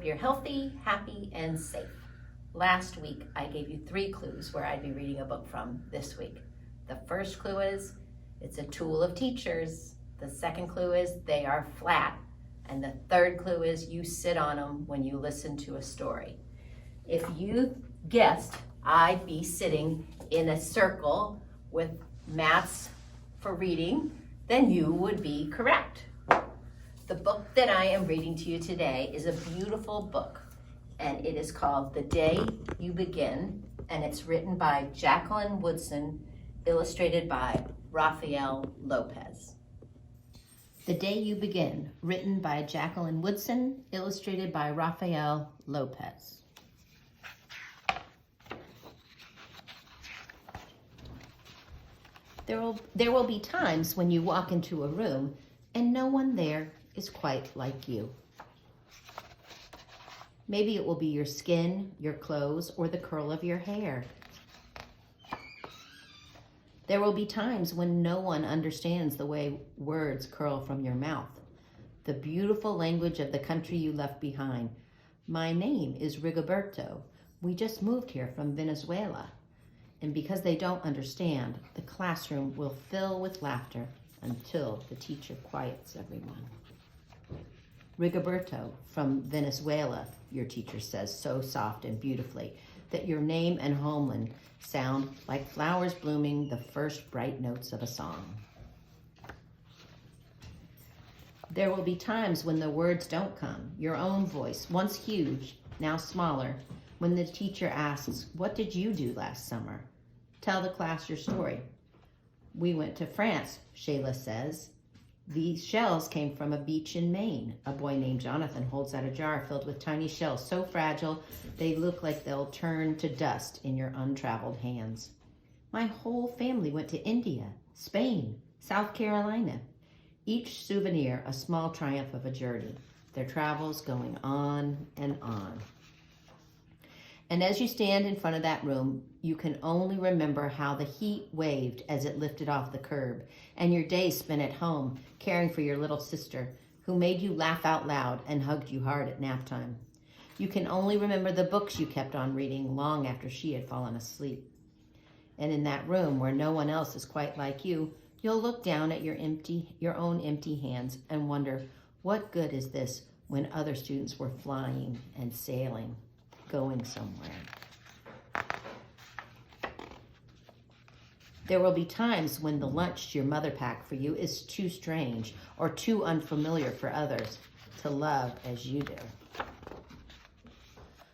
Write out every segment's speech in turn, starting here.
you're healthy, happy, and safe. Last week, I gave you 3 clues where I'd be reading a book from this week. The first clue is, it's a tool of teachers. The second clue is, they are flat. And the third clue is, you sit on them when you listen to a story. If you guessed I'd be sitting in a circle with mats for reading, then you would be correct. The book that I am reading to you today is a beautiful book, and it is called The Day You Begin, and it's written by Jacqueline Woodson, illustrated by Raphael Lopez. The Day You Begin, written by Jacqueline Woodson, illustrated by Raphael Lopez. There will be times when you walk into a room and no one there is quite like you. Maybe it will be your skin, your clothes, or the curl of your hair. There will be times when no one understands the way words curl from your mouth, the beautiful language of the country you left behind. My name is Rigoberto. We just moved here from Venezuela. And because they don't understand, the classroom will fill with laughter until the teacher quiets everyone. Rigoberto from Venezuela, your teacher says so soft and beautifully that your name and homeland sound like flowers blooming the first bright notes of a song. There will be times when the words don't come, your own voice, once huge, now smaller, when the teacher asks, "What did you do last summer?" Tell the class your story. We went to France, Shayla says. These shells came from a beach in Maine. A boy named Jonathan holds out a jar filled with tiny shells, so fragile they look like they'll turn to dust in your untraveled hands. My whole family went to India, Spain, South Carolina. Each souvenir a small triumph of a journey. Their travels going on and on. And as you stand in front of that room, you can only remember how the heat waved as it lifted off the curb, and your day spent at home caring for your little sister, who made you laugh out loud and hugged you hard at nap time. You can only remember the books you kept on reading long after she had fallen asleep. And in that room where no one else is quite like you, you'll look down at your own empty hands and wonder, what good is this when other students were flying and sailing, going somewhere? There will be times when the lunch your mother packed for you is too strange or too unfamiliar for others to love as you do.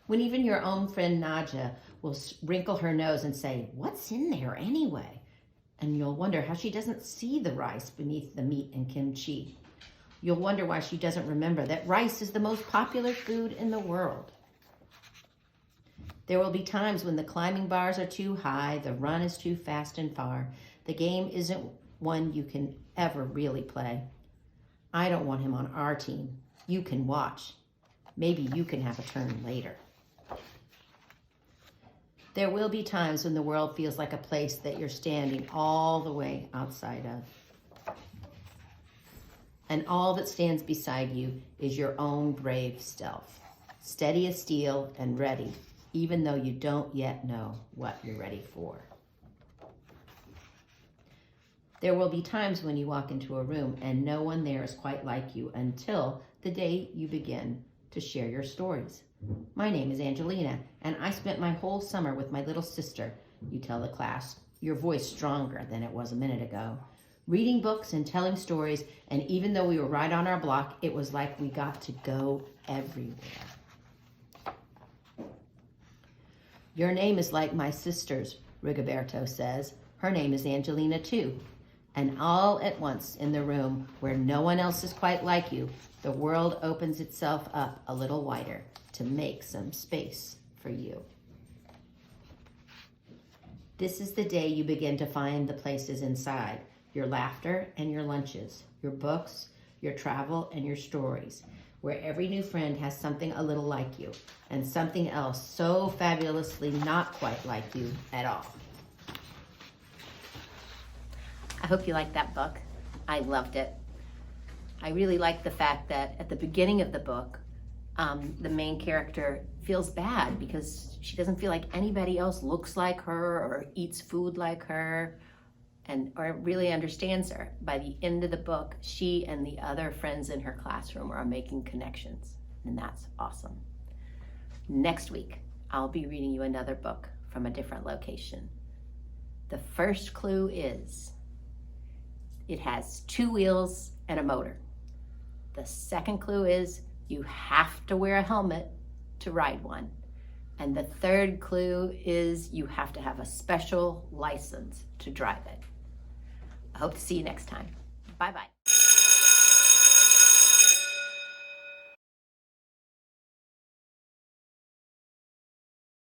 When even your own friend Nadja will wrinkle her nose and say, "What's in there anyway?" And you'll wonder how she doesn't see the rice beneath the meat and kimchi. You'll wonder why she doesn't remember that rice is the most popular food in the world. There will be times when the climbing bars are too high, the run is too fast and far. The game isn't one you can ever really play. I don't want him on our team. You can watch. Maybe you can have a turn later. There will be times when the world feels like a place that you're standing all the way outside of. And all that stands beside you is your own brave self, steady as steel and ready, even though you don't yet know what you're ready for. There will be times when you walk into a room and no one there is quite like you until the day you begin to share your stories. My name is Angelina, and I spent my whole summer with my little sister, you tell the class, your voice stronger than it was a minute ago, reading books and telling stories, and even though we were right on our block, it was like we got to go everywhere. Your name is like my sister's, Rigoberto says. Her name is Angelina too. And all at once in the room where no one else is quite like you, the world opens itself up a little wider to make some space for you. This is the day you begin to find the places inside, your laughter and your lunches, your books, your travel and your stories, where every new friend has something a little like you and something else so fabulously not quite like you at all. I hope you liked that book. I loved it. I really liked the fact that at the beginning of the book, the main character feels bad because she doesn't feel like anybody else looks like her or eats food like her or really understands her. By the end of the book, she and the other friends in her classroom are making connections, and that's awesome. Next week, I'll be reading you another book from a different location. The first clue is it has 2 wheels and a motor. The second clue is you have to wear a helmet to ride one. And the third clue is you have to have a special license to drive it. I hope to see you next time. Bye-bye.